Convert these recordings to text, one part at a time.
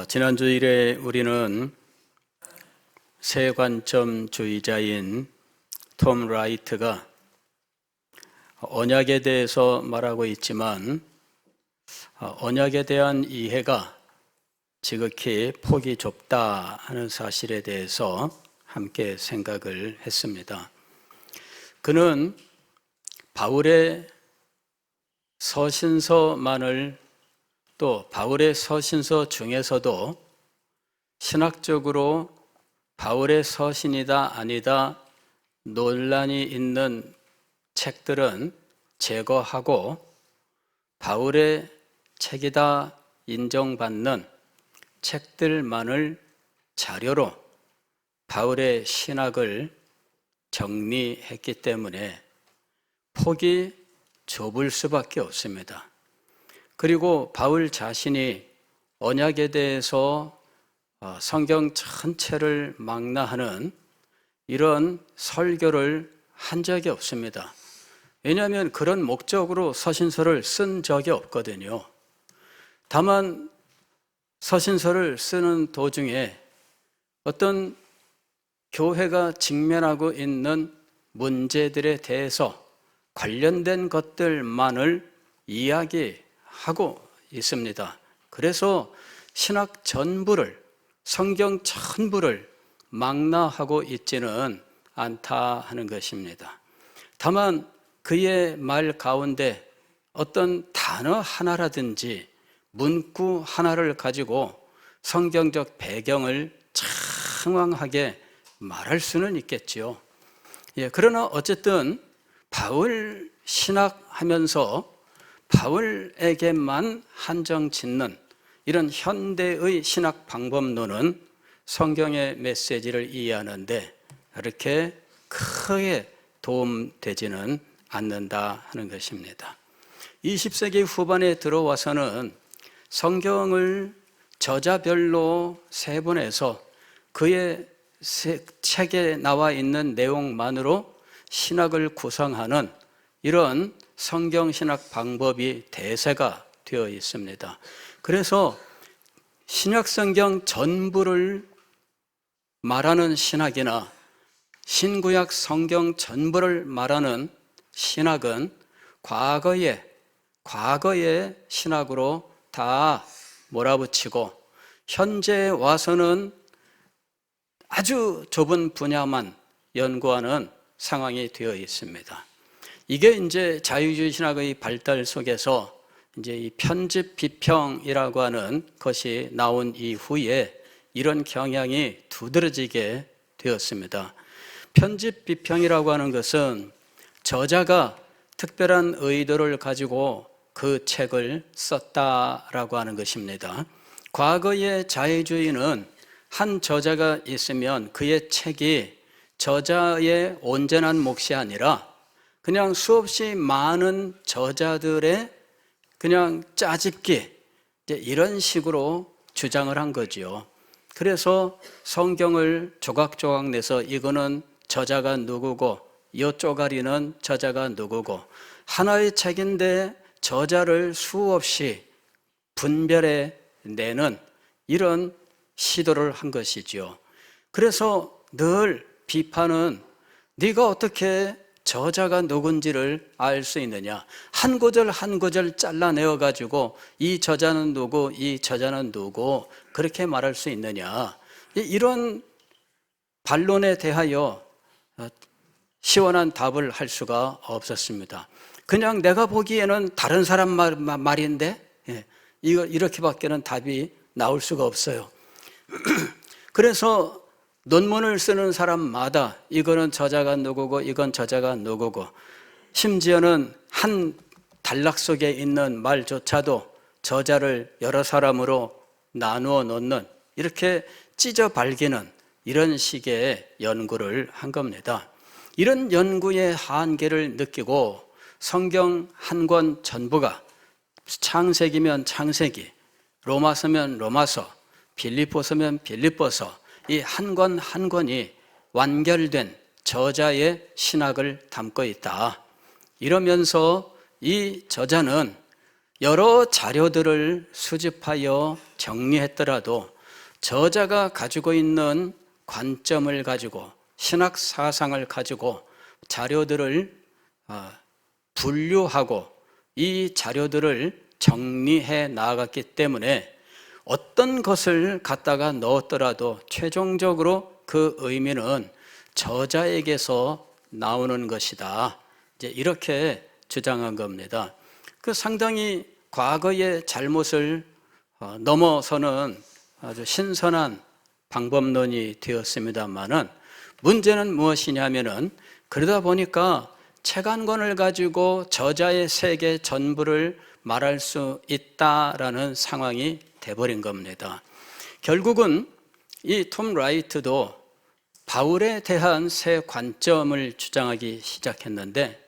지난 주일에 우리는 새 관점주의자인 톰 라이트가 언약에 대해서 말하고 있지만 언약에 대한 이해가 지극히 폭이 좁다 하는 사실에 대해서 함께 생각을 했습니다. 그는 바울의 서신서만을 또 바울의 서신서 중에서도 신학적으로 바울의 서신이다 아니다 논란이 있는 책들은 제거하고 바울의 책이다 인정받는 책들만을 자료로 바울의 신학을 정리했기 때문에 폭이 좁을 수밖에 없습니다. 그리고 바울 자신이 언약에 대해서 성경 전체를 망라하는 이런 설교를 한 적이 없습니다. 왜냐하면 그런 목적으로 서신서를 쓴 적이 없거든요. 다만 서신서를 쓰는 도중에 어떤 교회가 직면하고 있는 문제들에 대해서 관련된 것들만을 이야기하고 있습니다. 그래서 신학 전부를, 성경 전부를 망라하고 있지는 않다 하는 것입니다. 다만 그의 말 가운데 어떤 단어 하나라든지 문구 하나를 가지고 성경적 배경을 장황하게 말할 수는 있겠지요. 그러나 어쨌든 바울 신학하면서 바울에게만 한정 짓는 이런 현대의 신학 방법론은 성경의 메시지를 이해하는데 그렇게 크게 도움되지는 않는다 하는 것입니다. 20세기 후반에 들어와서는 성경을 저자별로 세분해서 그의 책에 나와 있는 내용만으로 신학을 구성하는 이런 성경신학 방법이 대세가 되어 있습니다. 그래서 신약성경 전부를 말하는 신학이나 신구약 성경 전부를 말하는 신학은 과거의 신학으로 다 몰아붙이고 현재 와서는 아주 좁은 분야만 연구하는 상황이 되어 있습니다. 이게 이제 자유주의 신학의 발달 속에서 이제 이 편집 비평이라고 하는 것이 나온 이후에 이런 경향이 두드러지게 되었습니다. 편집 비평이라고 하는 것은 저자가 특별한 의도를 가지고 그 책을 썼다라고 하는 것입니다. 과거의 자유주의는 한 저자가 있으면 그의 책이 저자의 온전한 몫이 아니라 그냥 수없이 많은 저자들의 그냥 짜집기 이런 식으로 주장을 한 거지요. 그래서 성경을 조각조각 내서 이거는 저자가 누구고 이 쪼가리는 저자가 누구고 하나의 책인데 저자를 수없이 분별해 내는 이런 시도를 한 것이죠. 그래서 늘 비판은 네가 어떻게 저자가 누군지를 알 수 있느냐, 한 구절 한 구절 잘라내어 가지고 이 저자는 누구, 이 저자는 누구 그렇게 말할 수 있느냐, 이런 반론에 대하여 시원한 답을 할 수가 없었습니다. 그냥 내가 보기에는 다른 사람 말인데 이거 이렇게밖에는 답이 나올 수가 없어요. 그래서 논문을 쓰는 사람마다 이거는 저자가 누구고 이건 저자가 누구고 심지어는 한 단락 속에 있는 말조차도 저자를 여러 사람으로 나누어 놓는 이렇게 찢어 발기는 이런 식의 연구를 한 겁니다. 이런 연구의 한계를 느끼고 성경 한 권 전부가 창세기면 창세기, 로마서면 로마서, 빌립보서면 빌립보서 이 한 권 한 권이 완결된 저자의 신학을 담고 있다. 이러면서 이 저자는 여러 자료들을 수집하여 정리했더라도 저자가 가지고 있는 관점을 가지고 신학 사상을 가지고 자료들을 분류하고 이 자료들을 정리해 나갔기 때문에 어떤 것을 갖다가 넣었더라도 최종적으로 그 의미는 저자에게서 나오는 것이다. 이제 이렇게 주장한 겁니다. 그 상당히 과거의 잘못을 넘어서는 아주 신선한 방법론이 되었습니다만은 문제는 무엇이냐면은 그러다 보니까 책 한 권을 가지고 저자의 세계 전부를 말할 수 있다라는 상황이 돼버린 겁니다. 결국은 이 톰 라이트도 바울에 대한 새 관점을 주장하기 시작했는데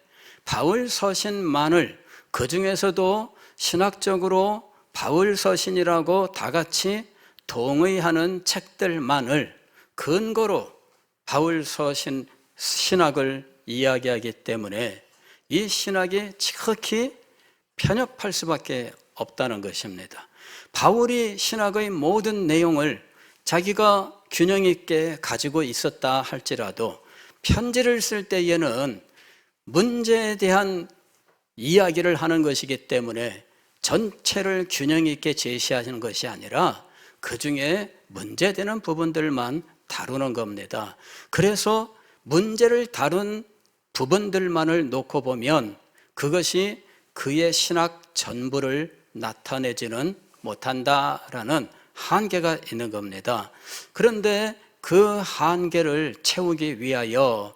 바울 서신만을 그 중에서도 신학적으로 바울 서신이라고 다 같이 동의하는 책들만을 근거로 바울 서신 신학을 이야기하기 때문에 이 신학이 지극히 편협할 수밖에 없다는 것입니다. 바울이 신학의 모든 내용을 자기가 균형 있게 가지고 있었다 할지라도 편지를 쓸 때에는 문제에 대한 이야기를 하는 것이기 때문에 전체를 균형 있게 제시하는 것이 아니라 그 중에 문제되는 부분들만 다루는 겁니다. 그래서 문제를 다룬 부분들만을 놓고 보면 그것이 그의 신학 전부를 나타내지는 못한다라는 한계가 있는 겁니다. 그런데 그 한계를 채우기 위하여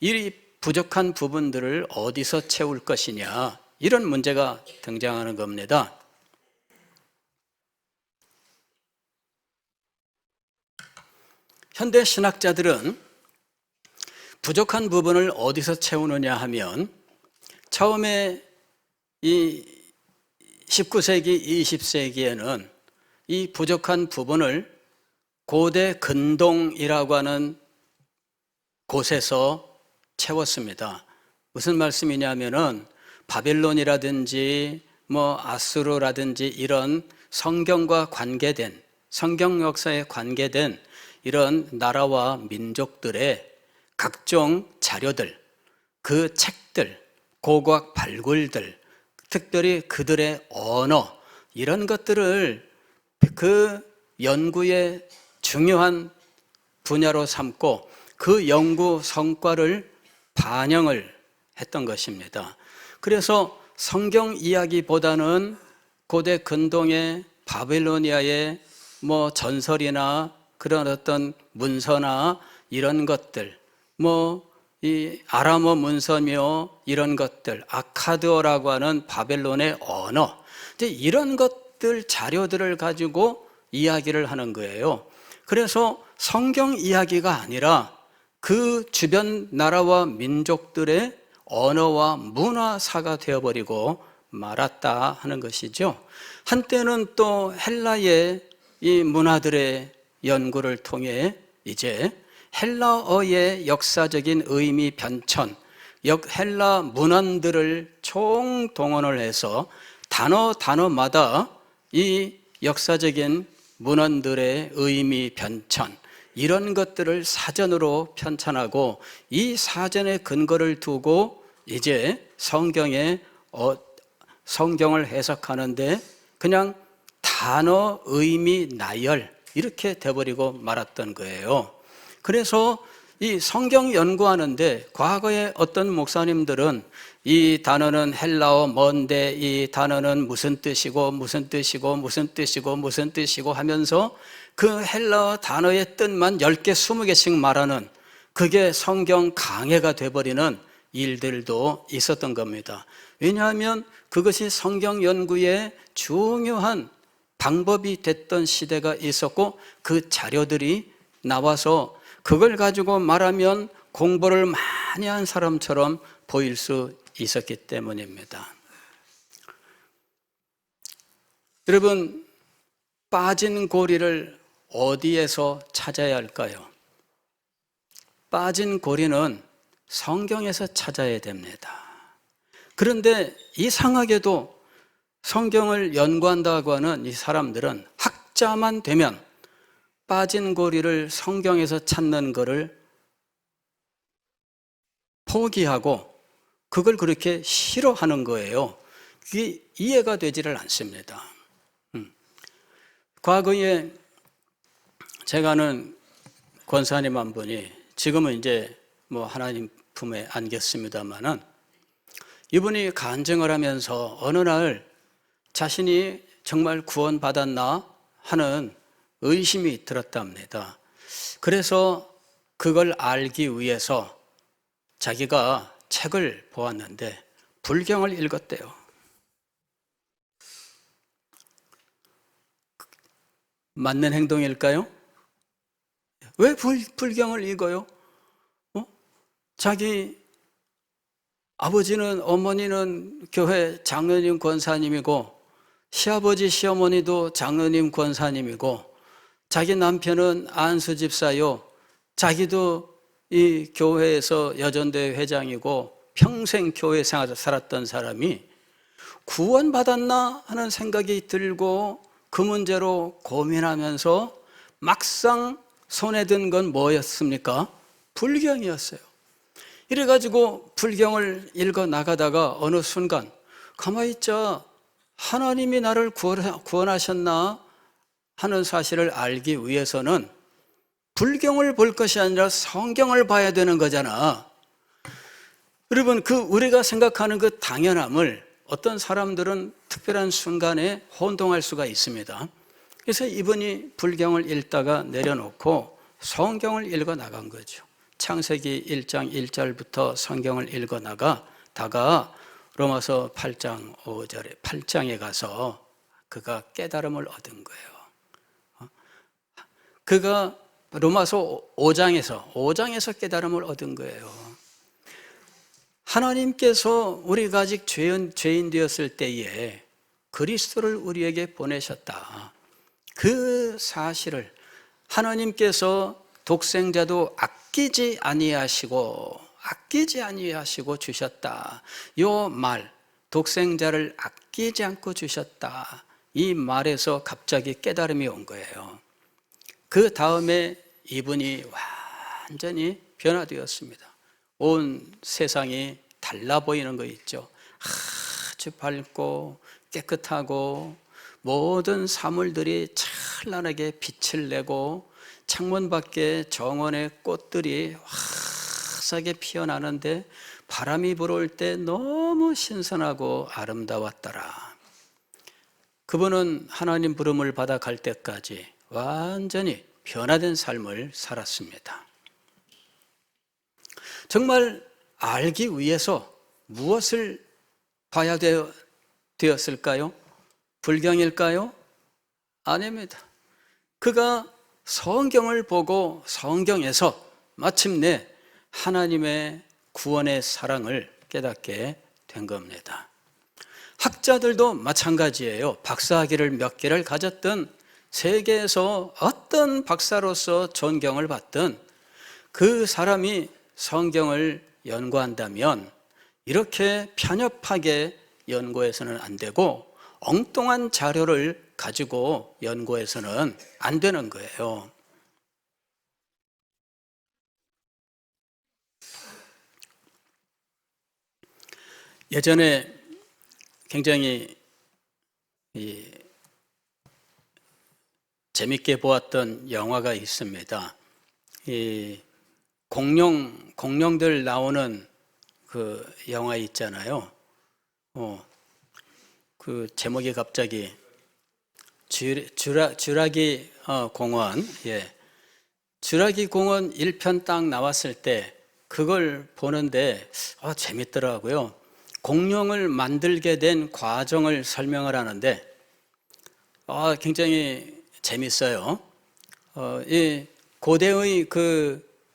이 부족한 부분들을 어디서 채울 것이냐, 이런 문제가 등장하는 겁니다. 현대 신학자들은 부족한 부분을 어디서 채우느냐 하면 처음에 이 19세기, 20세기에는 이 부족한 부분을 고대 근동이라고 하는 곳에서 채웠습니다. 무슨 말씀이냐면은 바빌론이라든지 아수르라든지 이런 성경과 관계된, 성경 역사에 관계된 이런 나라와 민족들의 각종 자료들, 그 책들, 고고학 발굴들, 특별히 그들의 언어, 이런 것들을 그 연구의 중요한 분야로 삼고 그 연구 성과를 반영을 했던 것입니다. 그래서 성경 이야기보다는 고대 근동의 바빌로니아의 전설이나 그런 어떤 문서나 이런 것들, 이 아람어 문서며 이런 것들, 아카드어라고 하는 바벨론의 언어, 이제 이런 것들 자료들을 가지고 이야기를 하는 거예요. 그래서 성경 이야기가 아니라 그 주변 나라와 민족들의 언어와 문화사가 되어버리고 말았다 하는 것이죠. 한때는 또 헬라의 이 문화들의 연구를 통해 이제 헬라어의 역사적인 의미 변천, 헬라 문헌들을 총동원을 해서 단어마다 이 역사적인 문헌들의 의미 변천, 이런 것들을 사전으로 편찬하고 이 사전의 근거를 두고 이제 성경을 해석하는데 그냥 단어, 의미, 나열 이렇게 돼버리고 말았던 거예요. 그래서 이 성경 연구하는데 과거에 어떤 목사님들은 이 단어는 헬라어 뭔데 이 단어는 무슨 뜻이고 무슨 뜻이고 무슨 뜻이고 무슨 뜻이고 하면서 그 헬라어 단어의 뜻만 10개, 20개씩 말하는, 그게 성경 강해가 돼버리는 일들도 있었던 겁니다. 왜냐하면 그것이 성경 연구의 중요한 방법이 됐던 시대가 있었고 그 자료들이 나와서 그걸 가지고 말하면 공부를 많이 한 사람처럼 보일 수 있었기 때문입니다. 여러분, 빠진 고리를 어디에서 찾아야 할까요? 빠진 고리는 성경에서 찾아야 됩니다. 그런데 이상하게도 성경을 연구한다고 하는 이 사람들은 학자만 되면 빠진 고리를 성경에서 찾는 것을 포기하고 그걸 그렇게 싫어하는 거예요. 그게 이해가 되지를 않습니다. 과거에 제가 아는 권사님 한 분이, 지금은 이제 뭐 하나님 품에 안겼습니다만은, 이분이 간증을 하면서 어느 날 자신이 정말 구원받았나 하는 의심이 들었답니다. 그래서 그걸 알기 위해서 자기가 책을 보았는데 불경을 읽었대요. 맞는 행동일까요? 왜 불경을 읽어요? 자기 아버지는, 어머니는 교회 장로님 권사님이고, 시아버지 시어머니도 장로님 권사님이고, 자기 남편은 안수 집사요, 자기도 이 교회에서 여전대 회장이고 평생 교회 생활을 살았던 사람이 구원받았나 하는 생각이 들고 그 문제로 고민하면서 막상 손에 든 건 뭐였습니까? 불경이었어요. 이래가지고 불경을 읽어 나가다가 어느 순간 가만히 있자, 하나님이 나를 구원하셨나 하는 사실을 알기 위해서는 불경을 볼 것이 아니라 성경을 봐야 되는 거잖아. 여러분, 우리가 생각하는 그 당연함을 어떤 사람들은 특별한 순간에 혼동할 수가 있습니다. 그래서 이분이 불경을 읽다가 내려놓고 성경을 읽어 나간 거죠. 창세기 1장 1절부터 성경을 읽어 나가다가 로마서 8장 5절에 8장에 가서 그가 깨달음을 얻은 거예요. 그가 로마서 5장에서 깨달음을 얻은 거예요. 하나님께서 우리가 아직 죄인 되었을 때에 그리스도를 우리에게 보내셨다. 그 사실을 하나님께서 독생자도 아끼지 아니하시고 주셨다. 이 말, 독생자를 아끼지 않고 주셨다. 이 말에서 갑자기 깨달음이 온 거예요. 그 다음에 이분이 완전히 변화되었습니다. 온 세상이 달라 보이는 거 있죠. 아주 밝고 깨끗하고 모든 사물들이 찬란하게 빛을 내고 창문 밖에 정원의 꽃들이 화사하게 피어나는데 바람이 불어올 때 너무 신선하고 아름다웠더라. 그분은 하나님 부름을 받아 갈 때까지 완전히 변화된 삶을 살았습니다. 정말 알기 위해서 무엇을 봐야 되었을까요? 불경일까요? 아닙니다. 그가 성경을 보고 성경에서 마침내 하나님의 구원의 사랑을 깨닫게 된 겁니다. 학자들도 마찬가지예요. 박사학위를 몇 개를 가졌던, 세계에서 어떤 박사로서 존경을 받던 그 사람이 성경을 연구한다면 이렇게 편협하게 연구해서는 안 되고 엉뚱한 자료를 가지고 연구해서는 안 되는 거예요. 예전에 굉장히 재밌게 보았던 영화가 있습니다. 공룡들 나오는 그 영화 있잖아요. 그 제목이 갑자기 쥬라기 공원. 쥬라기 공원 1편 딱 나왔을 때 그걸 보는데 재밌더라고요. 공룡을 만들게 된 과정을 설명을 하는데 굉장히 재밌어요. 이 고대의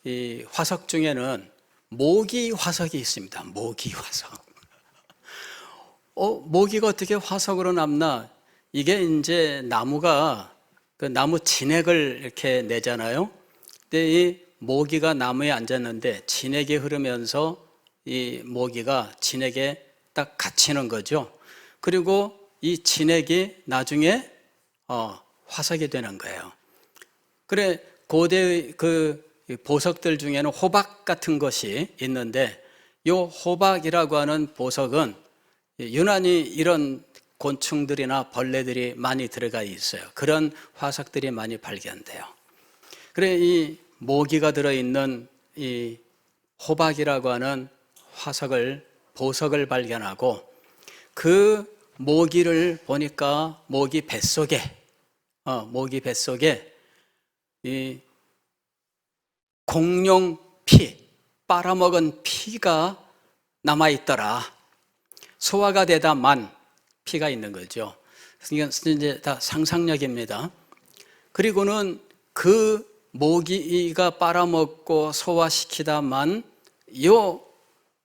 이 화석 중에는 모기 화석이 있습니다. 모기 화석. 모기가 어떻게 화석으로 남나? 이게 이제 나무가 그 나무 진액을 이렇게 내잖아요. 근데 이 모기가 나무에 앉았는데 진액이 흐르면서 이 모기가 진액에 딱 갇히는 거죠. 그리고 이 진액이 나중에 화석이 되는 거예요. 그래, 고대의 그 보석들 중에는 호박 같은 것이 있는데, 이 호박이라고 하는 보석은 유난히 이런 곤충들이나 벌레들이 많이 들어가 있어요. 그런 화석들이 많이 발견돼요. 그래, 이 모기가 들어있는 이 호박이라고 하는 보석을 발견하고, 그 모기를 보니까 모기 뱃속에 이 공룡 피, 빨아먹은 피가 남아있더라. 소화가 되다만 피가 있는 거죠. 이건 이제 다 상상력입니다. 그리고는 그 모기가 빨아먹고 소화시키다만 요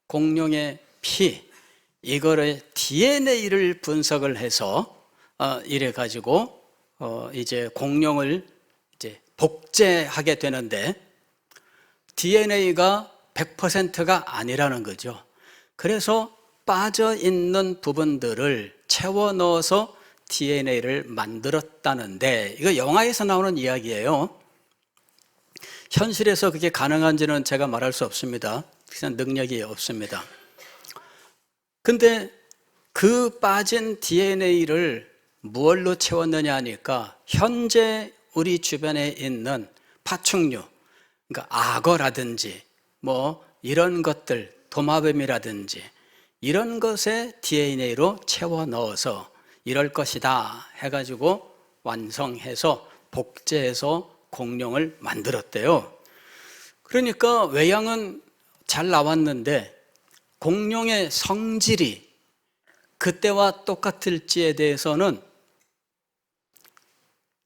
공룡의 피, 이거를 DNA를 분석을 해서 이래 가지고 이제 공룡을 이제 복제하게 되는데, DNA가 100%가 아니라는 거죠. 그래서 빠져 있는 부분들을 채워 넣어서 DNA를 만들었다는데, 이거 영화에서 나오는 이야기예요. 현실에서 그게 가능한지는 제가 말할 수 없습니다. 그냥 능력이 없습니다. 근데 그 빠진 DNA를 무엇로 채웠느냐 하니까, 현재 우리 주변에 있는 파충류, 그러니까 악어라든지 뭐 이런 것들, 도마뱀이라든지 이런 것에 DNA로 채워 넣어서 이럴 것이다 해가지고 완성해서 복제해서 공룡을 만들었대요. 그러니까 외양은 잘 나왔는데 공룡의 성질이 그때와 똑같을지에 대해서는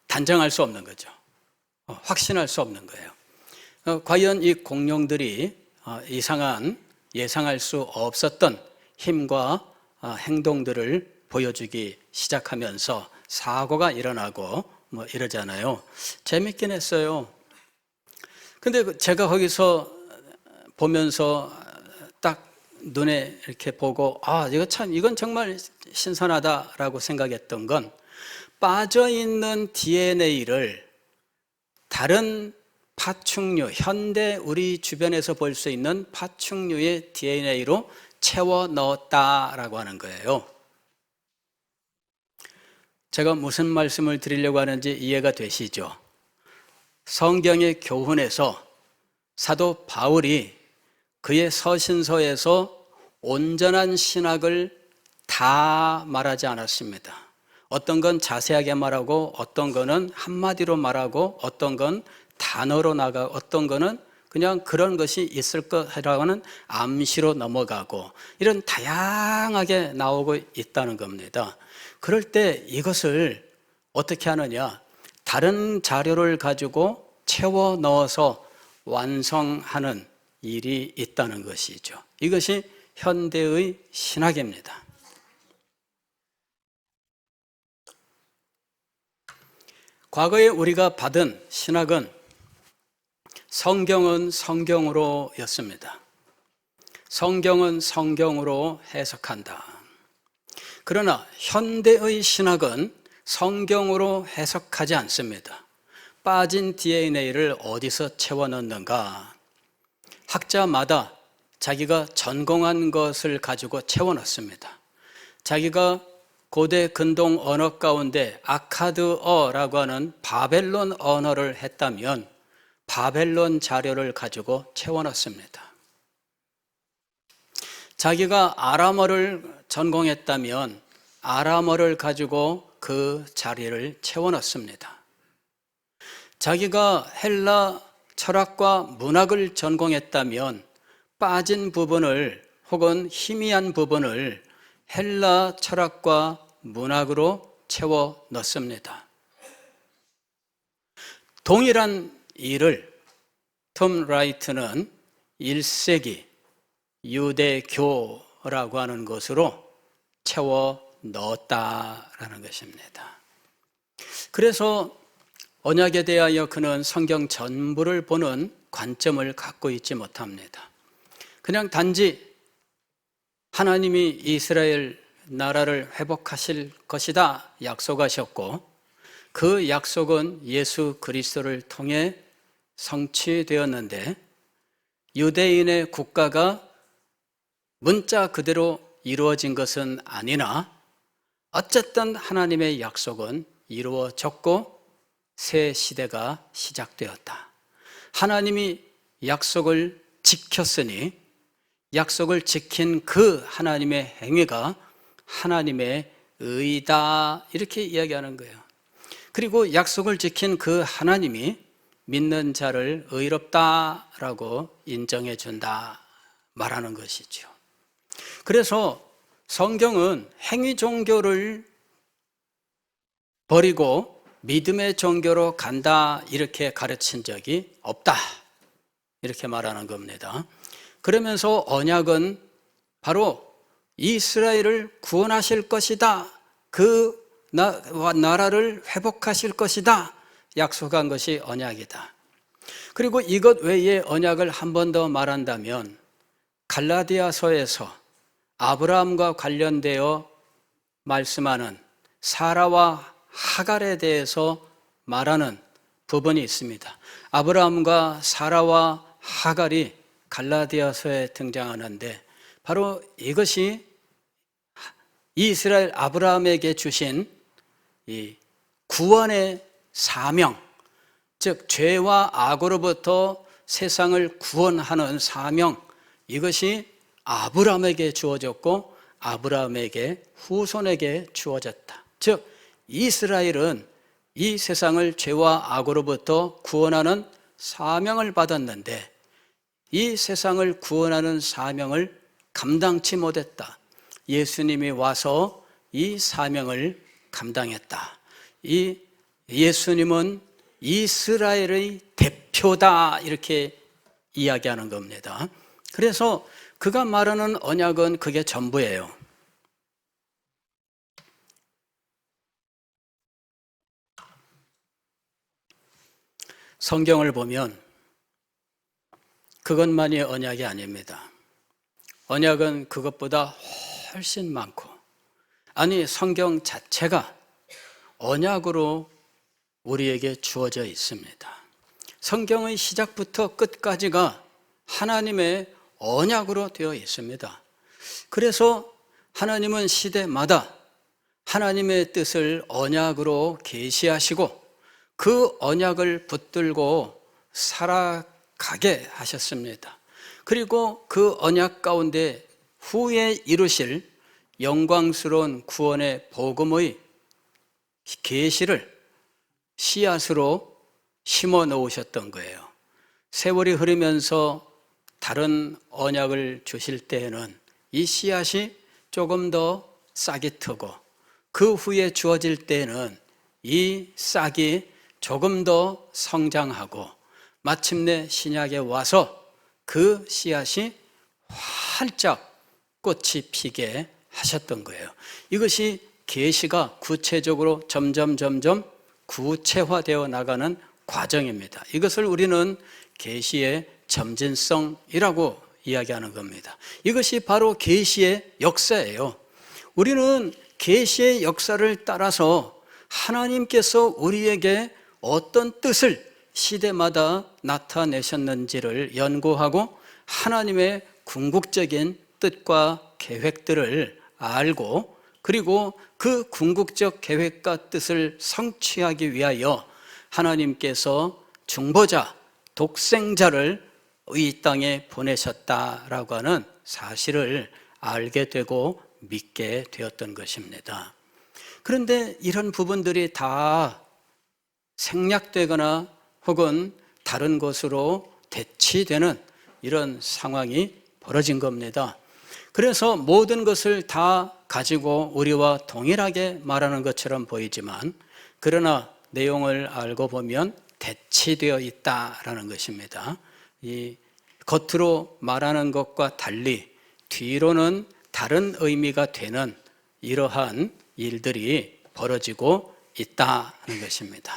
단정할 수 없는 거죠. 확신할 수 없는 거예요. 과연 이 공룡들이 이상한, 예상할 수 없었던 힘과 행동들을 보여주기 시작하면서 사고가 일어나고 뭐 이러잖아요. 재밌긴 했어요. 근데 제가 거기서 보면서 딱 눈에 이렇게 보고, 이건 정말 신선하다라고 생각했던 건, 빠져있는 DNA를 다른 파충류, 현대 우리 주변에서 볼 수 있는 파충류의 DNA로 채워 넣었다라고 하는 거예요. 제가 무슨 말씀을 드리려고 하는지 이해가 되시죠? 성경의 교훈에서 사도 바울이 그의 서신서에서 온전한 신학을 다 말하지 않았습니다. 어떤 건 자세하게 말하고, 어떤 거는 한마디로 말하고, 어떤 건 단어로 나가고, 어떤 거는 그냥 그런 것이 있을 거라고 하는 암시로 넘어가고, 이런 다양하게 나오고 있다는 겁니다. 그럴 때 이것을 어떻게 하느냐, 다른 자료를 가지고 채워 넣어서 완성하는 일이 있다는 것이죠. 이것이 현대의 신학입니다. 과거에 우리가 받은 신학은 성경은 성경으로였습니다. 성경은 성경으로 해석한다. 그러나 현대의 신학은 성경으로 해석하지 않습니다. 빠진 DNA를 어디서 채워 넣는가? 학자마다 자기가 전공한 것을 가지고 채워 넣습니다. 자기가 고대 근동 언어 가운데 아카드어라고 하는 바벨론 언어를 했다면 바벨론 자료를 가지고 채워 넣습니다. 자기가 아람어를 전공했다면 아람어를 가지고 그 자리를 채워 넣습니다. 자기가 헬라 철학과 문학을 전공했다면 빠진 부분을 혹은 희미한 부분을 헬라 철학과 문학으로 채워 넣습니다. 동일한 일을 톰 라이트는 1세기 유대교라고 하는 것으로 채워 넣었다라는 것입니다. 그래서 언약에 대하여 그는 성경 전부를 보는 관점을 갖고 있지 못합니다. 그냥 단지 하나님이 이스라엘 나라를 회복하실 것이다 약속하셨고, 그 약속은 예수 그리스도를 통해 성취되었는데, 유대인의 국가가 문자 그대로 이루어진 것은 아니나 어쨌든 하나님의 약속은 이루어졌고 새 시대가 시작되었다. 하나님이 약속을 지켰으니 약속을 지킨 그 하나님의 행위가 하나님의 의다, 이렇게 이야기하는 거예요. 그리고 약속을 지킨 그 하나님이 믿는 자를 의롭다라고 인정해 준다 말하는 것이죠. 그래서 성경은 행위 종교를 버리고 믿음의 종교로 간다 이렇게 가르친 적이 없다 이렇게 말하는 겁니다. 그러면서 언약은 바로 이스라엘을 구원하실 것이다, 그 나라를 회복하실 것이다 약속한 것이 언약이다. 그리고 이것 외에 언약을 한 번 더 말한다면 갈라디아서에서 아브라함과 관련되어 말씀하는 사라와 하갈에 대해서 말하는 부분이 있습니다. 아브라함과 사라와 하갈이 갈라디아서에 등장하는데, 바로 이것이 이스라엘 아브라함에게 주신 이 구원의 사명, 즉 죄와 악으로부터 세상을 구원하는 사명, 이것이 아브라함에게 주어졌고 아브라함에게 후손에게 주어졌다. 즉 이스라엘은 이 세상을 죄와 악으로부터 구원하는 사명을 받았는데, 이 세상을 구원하는 사명을 감당치 못했다. 예수님이 와서 이 사명을 감당했다. 이 예수님은 이스라엘의 대표다 이렇게 이야기하는 겁니다. 그래서 그가 말하는 언약은 그게 전부예요. 성경을 보면 그것만이 언약이 아닙니다. 언약은 그것보다 훨씬 많고, 아니 성경 자체가 언약으로 우리에게 주어져 있습니다. 성경의 시작부터 끝까지가 하나님의 언약으로 되어 있습니다. 그래서 하나님은 시대마다 하나님의 뜻을 언약으로 계시하시고 그 언약을 붙들고 살아가게 하셨습니다. 그리고 그 언약 가운데 후에 이루실 영광스러운 구원의 복음의 계시를 씨앗으로 심어 놓으셨던 거예요. 세월이 흐르면서 다른 언약을 주실 때에는 이 씨앗이 조금 더 싹이 트고, 그 후에 주어질 때에는 이 싹이 조금 더 성장하고, 마침내 신약에 와서 그 씨앗이 활짝 꽃이 피게 하셨던 거예요. 이것이 계시가 구체적으로 점점 구체화되어 나가는 과정입니다. 이것을 우리는 계시의 점진성이라고 이야기하는 겁니다. 이것이 바로 계시의 역사예요. 우리는 계시의 역사를 따라서 하나님께서 우리에게 어떤 뜻을 시대마다 나타내셨는지를 연구하고 하나님의 궁극적인 뜻과 계획들을 알고, 그리고 그 궁극적 계획과 뜻을 성취하기 위하여 하나님께서 중보자, 독생자를 이 땅에 보내셨다라고 하는 사실을 알게 되고 믿게 되었던 것입니다. 그런데 이런 부분들이 다 생략되거나 혹은 다른 것으로 대치되는 이런 상황이 벌어진 겁니다. 그래서 모든 것을 다 가지고 우리와 동일하게 말하는 것처럼 보이지만, 그러나 내용을 알고 보면 대치되어 있다라는 것입니다. 이 겉으로 말하는 것과 달리 뒤로는 다른 의미가 되는 이러한 일들이 벌어지고 있다는 것입니다.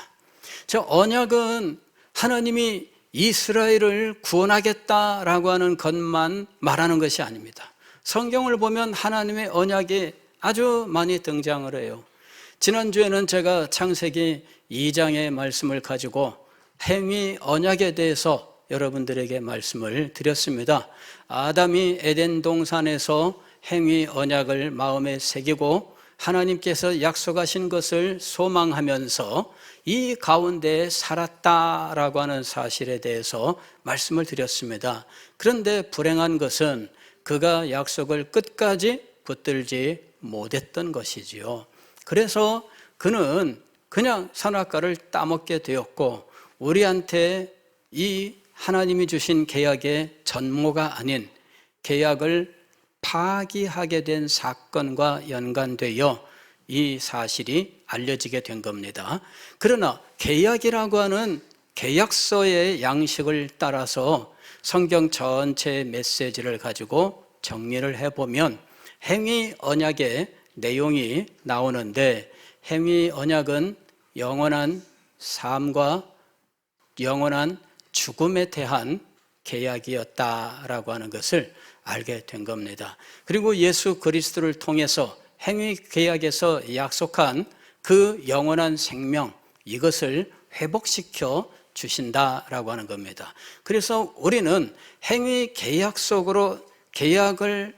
저 언약은 하나님이 이스라엘을 구원하겠다라고 하는 것만 말하는 것이 아닙니다. 성경을 보면 하나님의 언약이 아주 많이 등장을 해요. 지난주에는 제가 창세기 2장의 말씀을 가지고 행위 언약에 대해서 여러분들에게 말씀을 드렸습니다. 아담이 에덴 동산에서 행위 언약을 마음에 새기고 하나님께서 약속하신 것을 소망하면서 이 가운데 살았다라고 하는 사실에 대해서 말씀을 드렸습니다. 그런데 불행한 것은 그가 약속을 끝까지 붙들지 못했던 것이지요. 그래서 그는 그냥 선악과를 따먹게 되었고 우리한테 이 하나님이 주신 계약의 전모가 아닌 계약을 파기하게 된 사건과 연관되어 이 사실이 알려지게 된 겁니다. 그러나 계약이라고 하는 계약서의 양식을 따라서 성경 전체의 메시지를 가지고 정리를 해보면 행위 언약의 내용이 나오는데 행위 언약은 영원한 삶과 영원한 죽음에 대한 계약이었다라고 하는 것을 알게 된 겁니다. 그리고 예수 그리스도를 통해서 행위 계약에서 약속한 그 영원한 생명, 이것을 회복시켜 주신다라고 하는 겁니다. 그래서 우리는 행위 계약 속으로 계약을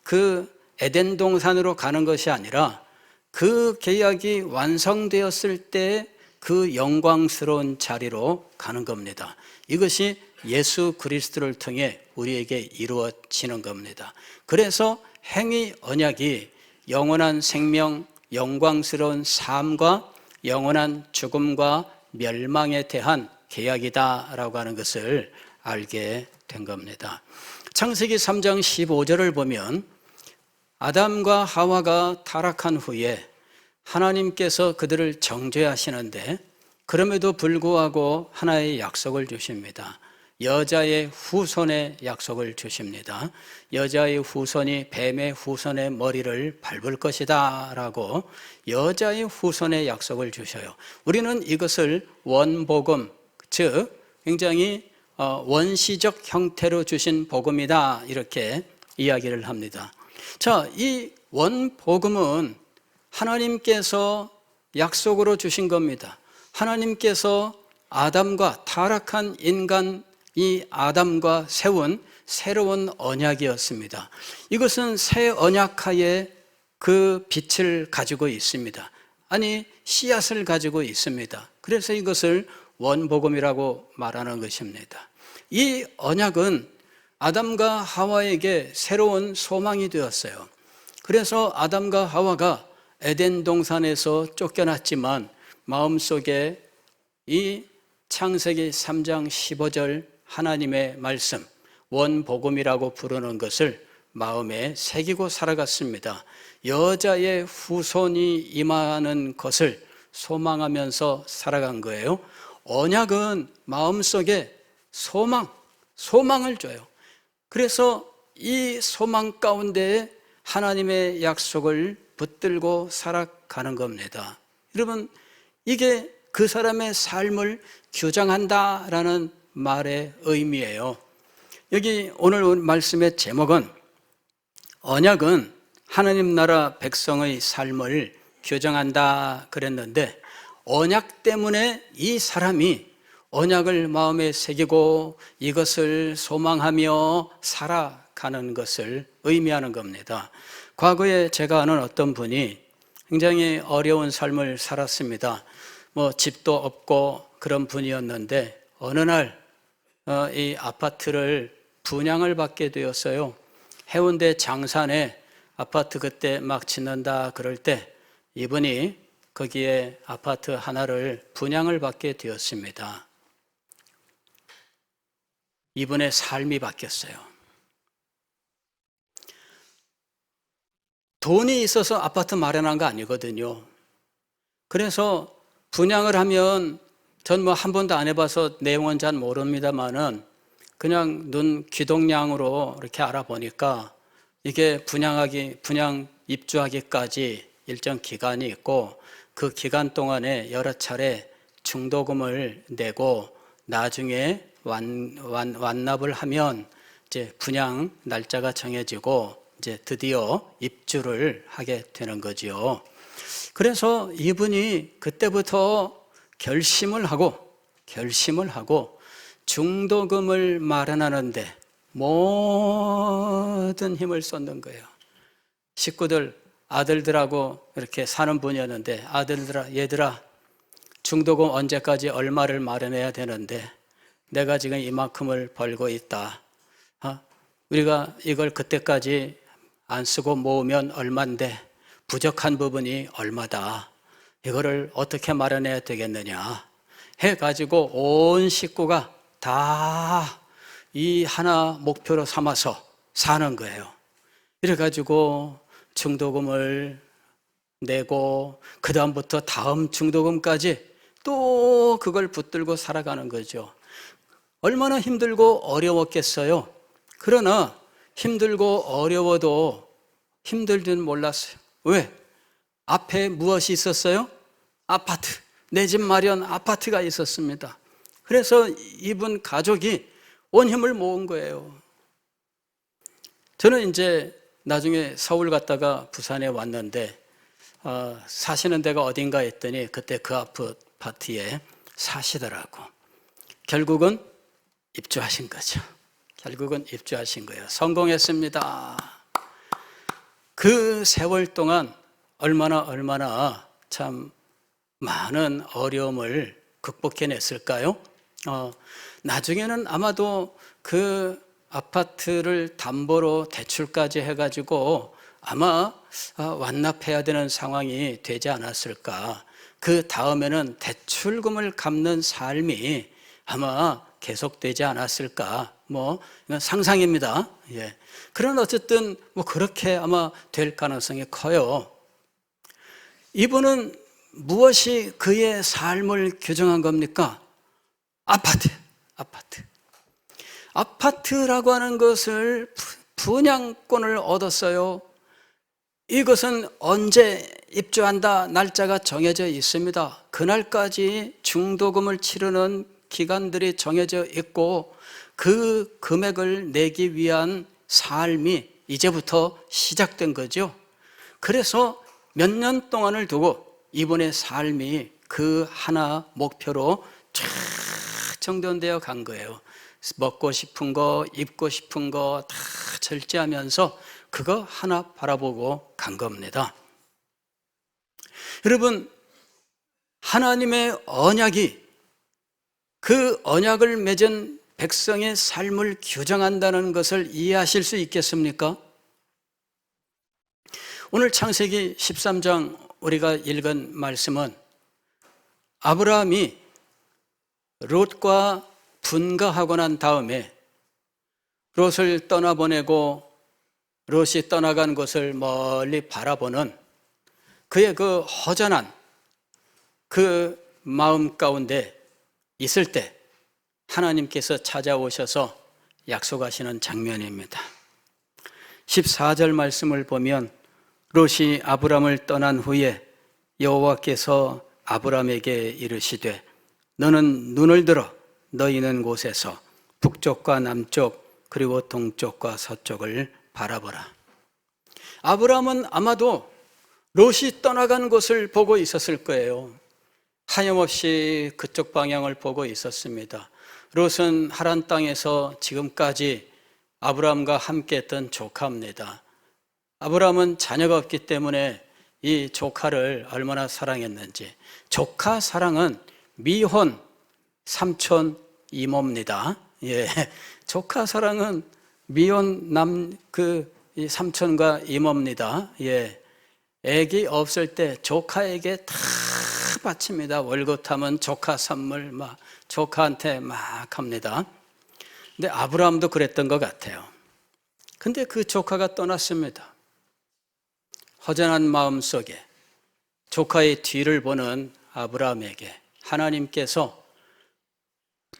그 에덴 동산으로 가는 것이 아니라 그 계약이 완성되었을 때 그 영광스러운 자리로 가는 겁니다. 이것이 예수 그리스도를 통해 우리에게 이루어지는 겁니다. 그래서 행위 언약이 영원한 생명, 영광스러운 삶과 영원한 죽음과 멸망에 대한 계약이다라고 하는 것을 알게 된 겁니다. 창세기 3장 15절을 보면 아담과 하와가 타락한 후에 하나님께서 그들을 정죄하시는데 그럼에도 불구하고 하나의 약속을 주십니다. 여자의 후손의 약속을 주십니다. 여자의 후손이 뱀의 후손의 머리를 밟을 것이다 라고 여자의 후손의 약속을 주셔요. 우리는 이것을 원복음, 즉 굉장히 원시적 형태로 주신 복음이다 이렇게 이야기를 합니다. 자, 이 원복음은 하나님께서 약속으로 주신 겁니다. 하나님께서 아담과 타락한 인간 이 아담과 세운 새로운 언약이었습니다. 이것은 새 언약하에 그 빛을 가지고 있습니다. 아니, 씨앗을 가지고 있습니다. 그래서 이것을 원복음이라고 말하는 것입니다. 이 언약은 아담과 하와에게 새로운 소망이 되었어요. 그래서 아담과 하와가 에덴 동산에서 쫓겨났지만 마음속에 이 창세기 3장 15절 하나님의 말씀, 원복음이라고 부르는 것을 마음에 새기고 살아갔습니다. 여자의 후손이 임하는 것을 소망하면서 살아간 거예요. 언약은 마음속에 소망을 줘요. 그래서 이 소망 가운데 하나님의 약속을 붙들고 살아가는 겁니다. 여러분, 이게 그 사람의 삶을 규정한다라는 말의 의미예요. 여기 오늘 말씀의 제목은 언약은 하나님 나라 백성의 삶을 규정한다 그랬는데 언약 때문에 이 사람이 언약을 마음에 새기고 이것을 소망하며 살아가는 것을 의미하는 겁니다. 과거에 제가 아는 어떤 분이 굉장히 어려운 삶을 살았습니다. 집도 없고 그런 분이었는데 어느 날 이 아파트를 분양을 받게 되었어요. 해운대 장산에 아파트 그때 막 짓는다 그럴 때 이분이 거기에 아파트 하나를 분양을 받게 되었습니다. 이분의 삶이 바뀌었어요. 돈이 있어서 아파트 마련한 거 아니거든요. 그래서 분양을 하면 전 한 번도 안 해봐서 내용은 잘 모릅니다만은 그냥 눈 귀동냥으로 이렇게 알아보니까 이게 분양 입주하기까지 일정 기간이 있고 그 기간 동안에 여러 차례 중도금을 내고 나중에 완납을 하면 이제 분양 날짜가 정해지고 이제 드디어 입주를 하게 되는 거지요. 그래서 이분이 그때부터 결심을 하고 중도금을 마련하는데 모든 힘을 쏟는 거예요. 식구들, 아들들하고 이렇게 사는 분이었는데, 아들들아, 얘들아, 중도금 언제까지 얼마를 마련해야 되는데 내가 지금 이만큼을 벌고 있다. 우리가 이걸 그때까지 안 쓰고 모으면 얼만데 부족한 부분이 얼마다. 이거를 어떻게 마련해야 되겠느냐 해가지고 온 식구가 다 이 하나 목표로 삼아서 사는 거예요. 이래가지고 중도금을 내고 그 다음부터 다음 중도금까지 또 그걸 붙들고 살아가는 거죠. 얼마나 힘들고 어려웠겠어요. 그러나 힘들고 어려워도 힘들 줄 몰랐어요. 왜? 앞에 무엇이 있었어요? 아파트, 내 집 마련 아파트가 있었습니다. 그래서 이분 가족이 온 힘을 모은 거예요. 저는 이제 나중에 서울 갔다가 부산에 왔는데 사시는 데가 어딘가 했더니 그때 그 아파트에 사시더라고. 결국은 입주하신 거죠. 결국은 입주하신 거예요. 성공했습니다. 그 세월 동안 얼마나 참 많은 어려움을 극복해냈을까요? 나중에는 아마도 그 아파트를 담보로 대출까지 해가지고 아마 완납해야 되는 상황이 되지 않았을까. 그 다음에는 대출금을 갚는 삶이 아마 계속되지 않았을까. 이건 상상입니다. 예. 그런 어쨌든 그렇게 아마 될 가능성이 커요. 이분은 무엇이 그의 삶을 규정한 겁니까? 아파트라고 하는 것을 분양권을 얻었어요. 이것은 언제 입주한다 날짜가 정해져 있습니다. 그날까지 중도금을 치르는 기간들이 정해져 있고 그 금액을 내기 위한 삶이 이제부터 시작된 거죠. 그래서 몇 년 동안을 두고 이분의 삶이 그 하나 목표로 쫙 정돈되어 간 거예요. 먹고 싶은 거, 입고 싶은 거 다 절제하면서 그거 하나 바라보고 간 겁니다. 여러분, 하나님의 언약이 그 언약을 맺은 백성의 삶을 규정한다는 것을 이해하실 수 있겠습니까? 오늘 창세기 13장 우리가 읽은 말씀은 아브라함이 롯과 분가하고 난 다음에 롯을 떠나보내고 롯이 떠나간 곳을 멀리 바라보는 그의 그 허전한 그 마음 가운데 있을 때 하나님께서 찾아오셔서 약속하시는 장면입니다. 14절 말씀을 보면 롯이 아브람을 떠난 후에 여호와께서 아브람에게 이르시되 너는 눈을 들어 너 있는 곳에서 북쪽과 남쪽 그리고 동쪽과 서쪽을 바라보라. 아브람은 아마도 롯이 떠나간 곳을 보고 있었을 거예요. 하염없이 그쪽 방향을 보고 있었습니다. 롯은 하란 땅에서 지금까지 아브람과 함께 했던 조카입니다. 아브람은 자녀가 없기 때문에 이 조카를 얼마나 사랑했는지. 조카 사랑은 미혼 삼촌 이모입니다. 예, 조카 사랑은 미혼 이 삼촌과 이모입니다. 예, 애기 없을 때 조카에게 다 바칩니다. 월급하면 조카 선물 조카한테 막 합니다. 근데 아브라함도 그랬던 것 같아요. 근데 그 조카가 떠났습니다. 허전한 마음 속에 조카의 뒤를 보는 아브라함에게 하나님께서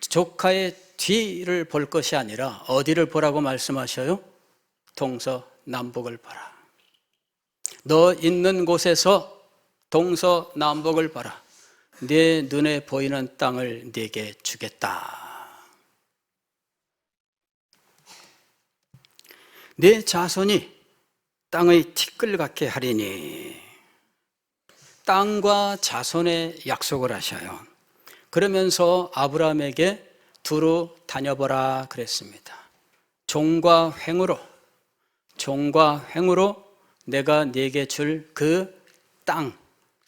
조카의 뒤를 볼 것이 아니라 어디를 보라고 말씀하셔요? 동서남북을 봐라. 너 있는 곳에서 동서남북을 봐라. 네 눈에 보이는 땅을 네게 주겠다. 네 자손이 땅의 티끌 같게 하리니. 땅과 자손의 약속을 하셔요. 그러면서 아브라함에게 두루 다녀보라 그랬습니다. 종과 횡으로 내가 네게 줄 그 땅,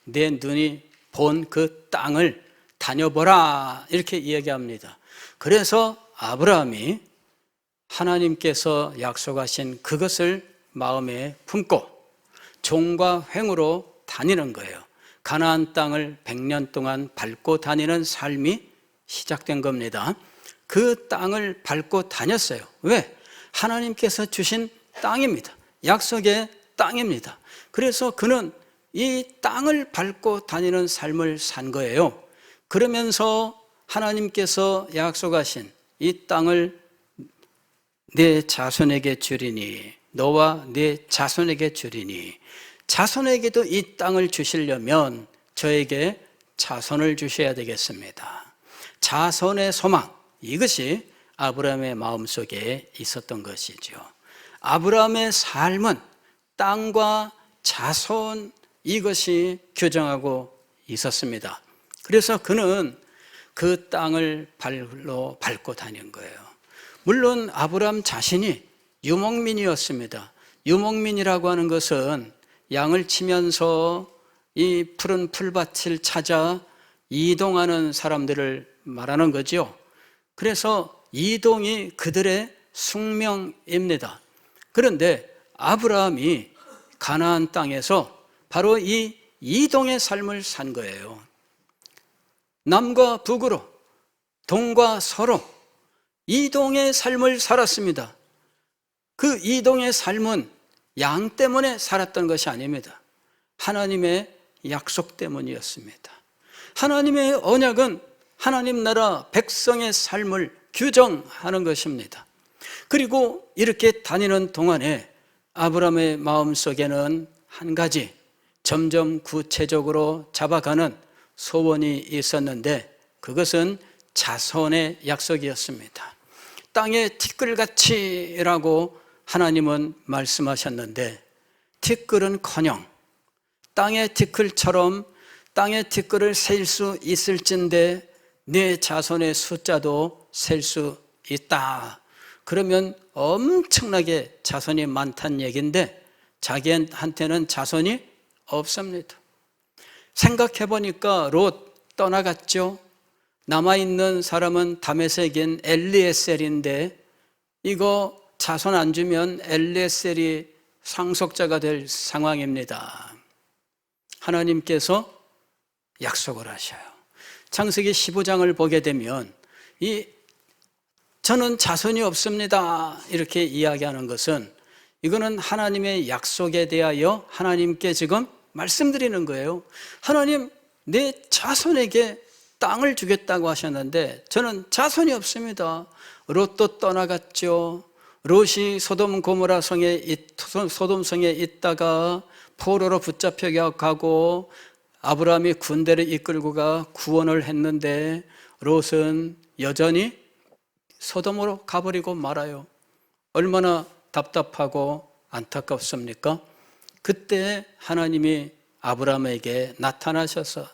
내 눈이 본 그 땅을 다녀보라 이렇게 이야기합니다. 그래서 아브라함이 하나님께서 약속하신 그것을 마음에 품고 종과 횡으로 다니는 거예요. 가나안 땅을 100년 동안 밟고 다니는 삶이 시작된 겁니다. 그 땅을 밟고 다녔어요. 왜? 하나님께서 주신 땅입니다. 약속의 땅입니다. 그래서 그는 이 땅을 밟고 다니는 삶을 산 거예요. 그러면서 하나님께서 약속하신 이 땅을 내 자손에게 주리니, 너와 내 자손에게 주리니, 자손에게도 이 땅을 주시려면 저에게 자손을 주셔야 되겠습니다. 자손의 소망, 이것이 아브라함의 마음속에 있었던 것이죠. 아브라함의 삶은 땅과 자손, 이것이 규정하고 있었습니다. 그래서 그는 그 땅을 발로 밟고 다닌 거예요. 물론 아브라함 자신이 유목민이었습니다. 유목민이라고 하는 것은 양을 치면서 이 푸른 풀밭을 찾아 이동하는 사람들을 말하는 거죠. 그래서 이동이 그들의 숙명입니다. 그런데 아브라함이 가나안 땅에서 바로 이 이동의 삶을 산 거예요. 남과 북으로, 동과 서로 이동의 삶을 살았습니다. 그 이동의 삶은 양 때문에 살았던 것이 아닙니다. 하나님의 약속 때문이었습니다. 하나님의 언약은 하나님 나라 백성의 삶을 규정하는 것입니다. 그리고 이렇게 다니는 동안에 아브라함의 마음속에는 한 가지 점점 구체적으로 잡아가는 소원이 있었는데, 그것은 자손의 약속이었습니다. 땅의 티끌같이라고 하나님은 말씀하셨는데, 티끌은커녕 땅의 티끌처럼 땅의 티끌을 셀 수 있을진데 네 자손의 숫자도 셀 수 있다. 그러면 엄청나게 자손이 많다는 얘기인데 자기한테는 자손이 없습니다. 생각해 보니까 롯 떠나갔죠. 남아있는 사람은 다메섹인 엘리에셀인데 이거 자손 안 주면 엘리에셀이 상속자가 될 상황입니다. 하나님께서 약속을 하셔요. 창세기 15장을 보게 되면 저는 자손이 없습니다 이렇게 이야기하는 것은, 이거는 하나님의 약속에 대하여 하나님께 지금 말씀드리는 거예요. 하나님, 내 자손에게 땅을 주겠다고 하셨는데 저는 자손이 없습니다. 롯도 떠나갔죠. 롯이 소돔 고모라성에 소돔성에 있다가 포로로 붙잡혀 가고 아브라함이 군대를 이끌고 가 구원을 했는데 롯은 여전히 소돔으로 가버리고 말아요. 얼마나 답답하고 안타깝습니까? 그때 하나님이 아브라함에게 나타나셔서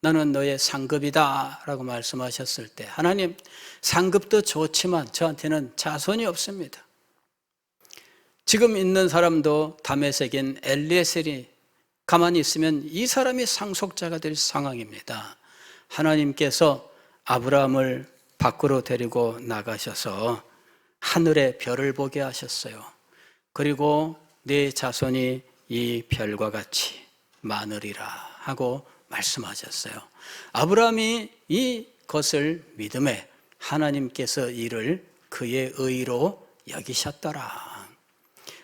나는 너의 상급이다 라고 말씀하셨을 때, 하나님, 상급도 좋지만 저한테는 자손이 없습니다. 지금 있는 사람도 다메섹인 엘리에셀이 가만히 있으면 이 사람이 상속자가 될 상황입니다. 하나님께서 아브라함을 밖으로 데리고 나가셔서 하늘의 별을 보게 하셨어요. 그리고 네 자손이 이 별과 같이 많으리라 하고 말씀하셨어요. 아브라함이 이것을 믿음에 하나님께서 이를 그의 의로 여기셨더라.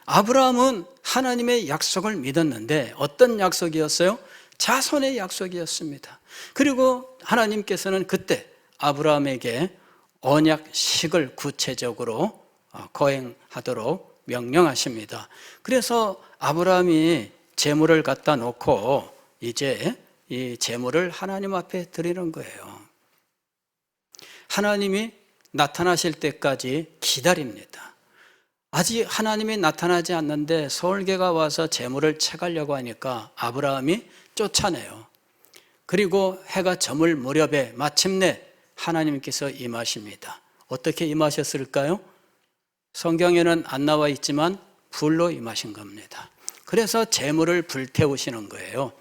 아브라함은 하나님의 약속을 믿었는데 어떤 약속이었어요? 자손의 약속이었습니다. 그리고 하나님께서는 그때 아브라함에게 언약식을 구체적으로 거행하도록 명령하십니다. 그래서 아브라함이 제물을 갖다 놓고 이제 이 제물을 하나님 앞에 드리는 거예요. 하나님이 나타나실 때까지 기다립니다. 아직 하나님이 나타나지 않는데 서울개가 와서 재물을 채가려고 하니까 아브라함이 쫓아내요. 그리고 해가 저물 무렵에 마침내 하나님께서 임하십니다. 어떻게 임하셨을까요? 성경에는 안 나와 있지만 불로 임하신 겁니다. 그래서 재물을 불태우시는 거예요.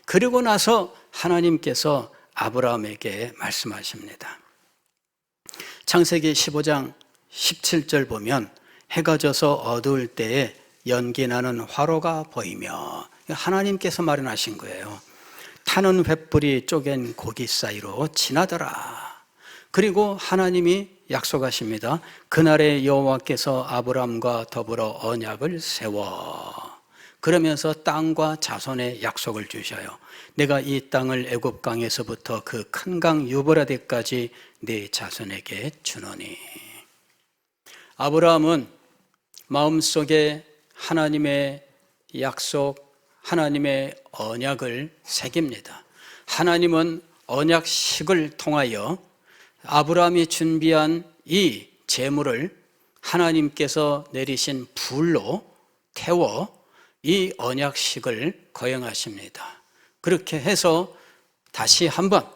그리고 나서 하나님께서 아브라함에게 말씀하십니다. 창세기 15장 17절 보면 해가 져서 어두울 때에 연기나는 화로가 보이며, 하나님께서 마련하신 거예요. 타는 횃불이 쪼갠 고기 사이로 지나더라. 그리고 하나님이 약속하십니다. 그날에 여호와께서 아브람과 더불어 언약을 세워, 그러면서 땅과 자손의 약속을 주셔요. 내가 이 땅을 애굽 강에서부터 그 큰 강 유브라데까지 네 자손에게 주노니. 아브라함은 마음속에 하나님의 약속, 하나님의 언약을 새깁니다. 하나님은 언약식을 통하여 아브라함이 준비한 이 제물을 하나님께서 내리신 불로 태워 이 언약식을 거행하십니다. 그렇게 해서 다시 한번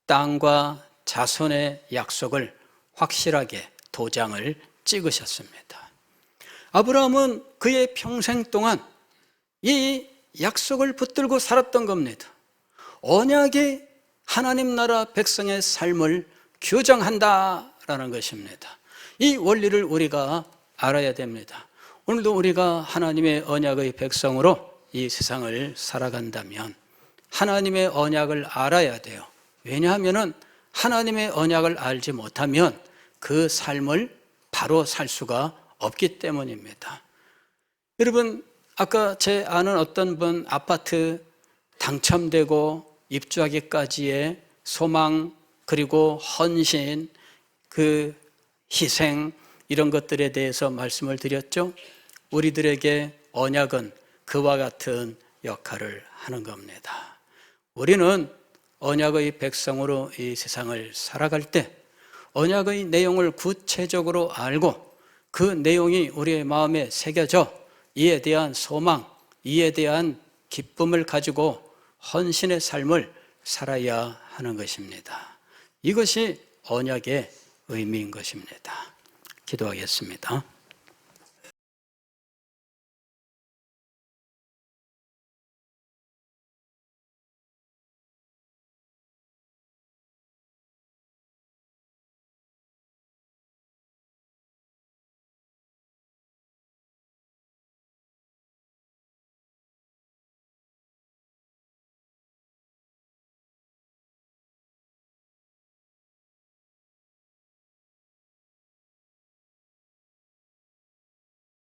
땅과 자손의 약속을 확실하게 도장을 찍으셨습니다. 아브라함은 그의 평생 동안 이 약속을 붙들고 살았던 겁니다. 언약이 하나님 나라 백성의 삶을 규정한다라는 것입니다. 이 원리를 우리가 알아야 됩니다. 오늘도 우리가 하나님의 언약의 백성으로 이 세상을 살아간다면 하나님의 언약을 알아야 돼요. 왜냐하면 하나님의 언약을 알지 못하면 그 삶을 바로 살 수가 없기 때문입니다. 여러분, 아까 제 아는 어떤 분 아파트 당첨되고 입주하기까지의 소망, 그리고 헌신, 그 희생, 이런 것들에 대해서 말씀을 드렸죠. 우리들에게 언약은 그와 같은 역할을 하는 겁니다. 우리는 언약의 백성으로 이 세상을 살아갈 때 언약의 내용을 구체적으로 알고 그 내용이 우리의 마음에 새겨져 이에 대한 소망, 이에 대한 기쁨을 가지고 헌신의 삶을 살아야 하는 것입니다. 이것이 언약의 의미인 것입니다. 기도하겠습니다.